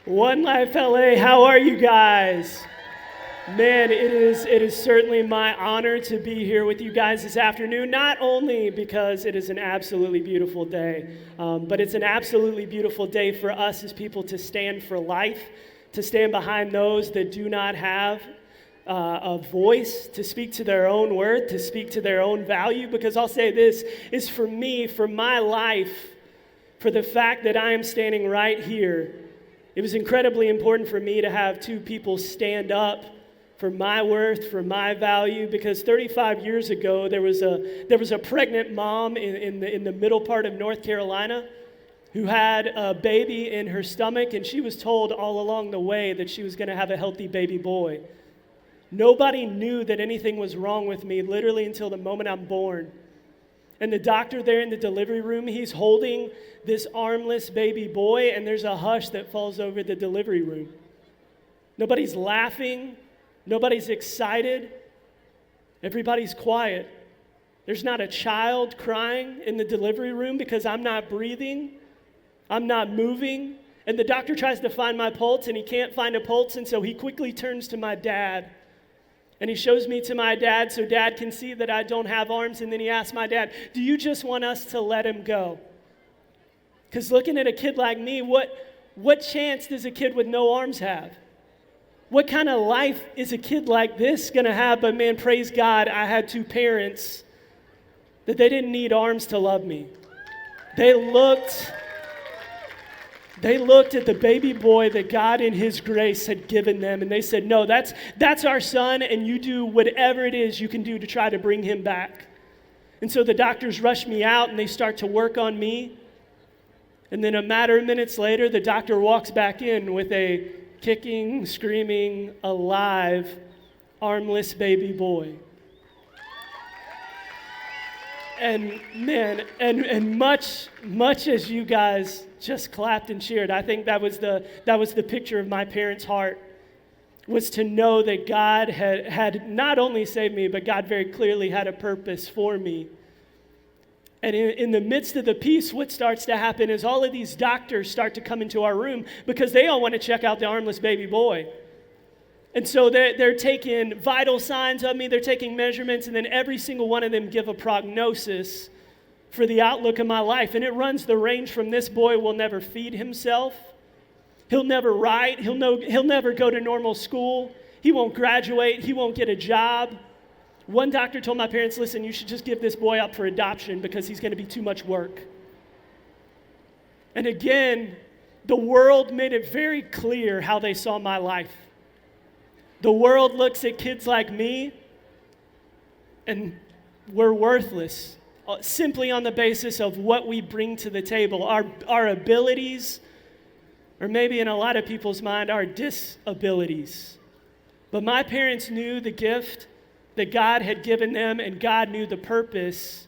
One Life LA, how are you guys? Man, it is certainly my honor to be here with you guys this afternoon, not only because it is an absolutely beautiful day, but it's an absolutely beautiful day for us as people to stand for life, to stand behind those that do not have a voice, to speak to their own worth, to speak to their own value, because I'll say this is for me, for my life, for the fact that I am standing right here. It was incredibly important for me to have two people stand up for my worth, for my value, because 35 years ago, there was a pregnant mom in the middle part of North Carolina who had a baby in her stomach, and she was told all along the way that she was going to have a healthy baby boy. Nobody knew that anything was wrong with me, literally until the moment I'm born. And the doctor there in the delivery room, he's holding this armless baby boy, and there's a hush that falls over the delivery room. Nobody's laughing. Nobody's excited. Everybody's quiet. There's not a child crying in the delivery room because I'm not breathing. I'm not moving. And the doctor tries to find my pulse, and he can't find a pulse, and so he quickly turns to my dad. And he shows me to my dad so dad can see that I don't have arms. And then he asks my dad, do you just want us to let him go? Because looking at a kid like me, what chance does a kid with no arms have? What kind of life is a kid like this going to have? But man, praise God, I had two parents that they didn't need arms to love me. They looked at the baby boy that God in his grace had given them, and they said, no, that's our son, and you do whatever it is you can do to try to bring him back. And so the doctors rush me out, and they start to work on me. And then a matter of minutes later, the doctor walks back in with a kicking, screaming, alive, armless baby boy. And man, and much as you guys just clapped and cheered, I think that was the picture of my parents' heart, was to know that God had not only saved me, but God very clearly had a purpose for me. And in the midst of the peace, what starts to happen is all of these doctors start to come into our room because they all want to check out the armless baby boy. And so they're taking vital signs of me, they're taking measurements, and then every single one of them give a prognosis for the outlook of my life. And it runs the range from this boy will never feed himself, he'll never write, he'll never go to normal school, he won't graduate, he won't get a job. One doctor told my parents, listen, you should just give this boy up for adoption because he's going to be too much work. And again, the world made it very clear how they saw my life. The world looks at kids like me, and we're worthless, simply on the basis of what we bring to the table, our abilities, or maybe in a lot of people's mind, our disabilities. But my parents knew the gift that God had given them, and God knew the purpose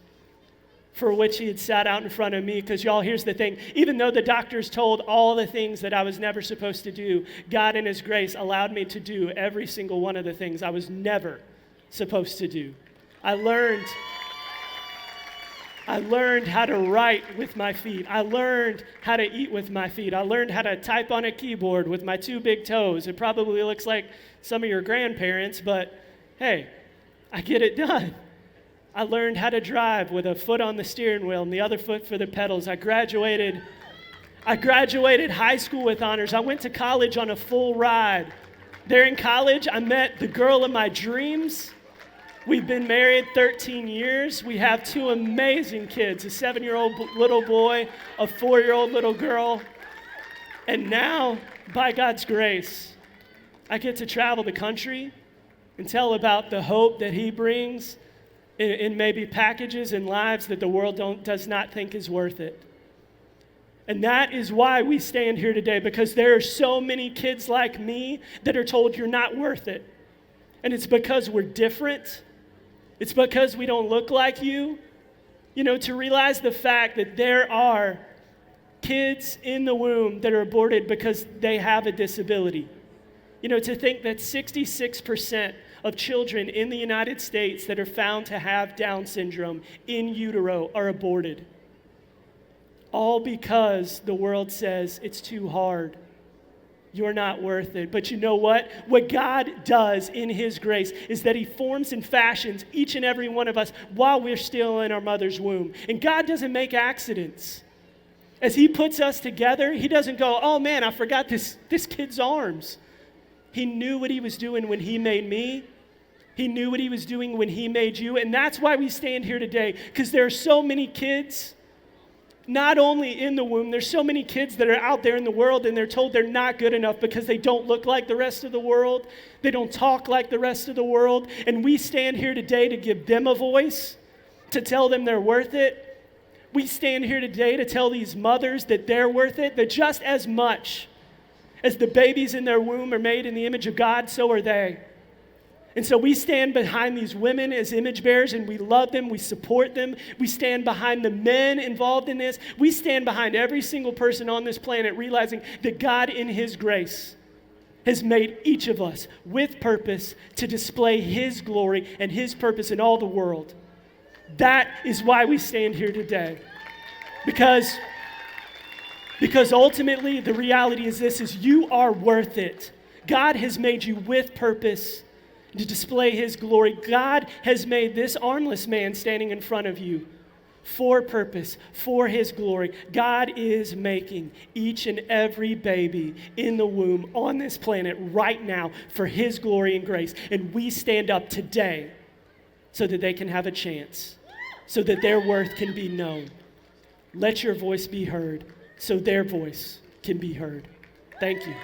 for which he had sat out in front of me. Because y'all, here's the thing. Even though the doctors told all the things that I was never supposed to do, God in his grace allowed me to do every single one of the things I was never supposed to do. I learned how to write with my feet. I learned how to eat with my feet. I learned how to type on a keyboard with my two big toes. It probably looks like some of your grandparents, but hey, I get it done. I learned how to drive with a foot on the steering wheel and the other foot for the pedals. I graduated high school with honors. I went to college on a full ride. There in college, I met the girl of my dreams. We've been married 13 years. We have two amazing kids, a 7-year-old little boy, a 4-year-old little girl. And now, by God's grace, I get to travel the country and tell about the hope that he brings in maybe packages and lives that the world does not think is worth it. And that is why we stand here today, because there are so many kids like me that are told you're not worth it. And it's because we're different. It's because we don't look like you. You know, to realize the fact that there are kids in the womb that are aborted because they have a disability. You know, to think that 66% of children in the United States that are found to have Down syndrome in utero are aborted. All because the world says it's too hard. You're not worth it. But you know what? What God does in his grace is that he forms and fashions each and every one of us while we're still in our mother's womb. And God doesn't make accidents. As he puts us together, he doesn't go, oh man, I forgot this kid's arms. He knew what he was doing when he made me. He knew what he was doing when he made you. And that's why we stand here today, because there are so many kids, not only in the womb, there's so many kids that are out there in the world and they're told they're not good enough because they don't look like the rest of the world. They don't talk like the rest of the world. And we stand here today to give them a voice, to tell them they're worth it. We stand here today to tell these mothers that they're worth it, that just as much as the babies in their womb are made in the image of God, so are they. And so we stand behind these women as image bearers, and we love them, we support them. We stand behind the men involved in this. We stand behind every single person on this planet, realizing that God in his grace has made each of us with purpose to display his glory and his purpose in all the world. That is why we stand here today. Because ultimately the reality is this, is you are worth it. God has made you with purpose to display his glory. God has made this armless man standing in front of you for purpose, for his glory. God is making each and every baby in the womb on this planet right now for his glory and grace. And we stand up today so that they can have a chance, so that their worth can be known. Let your voice be heard so their voice can be heard. Thank you.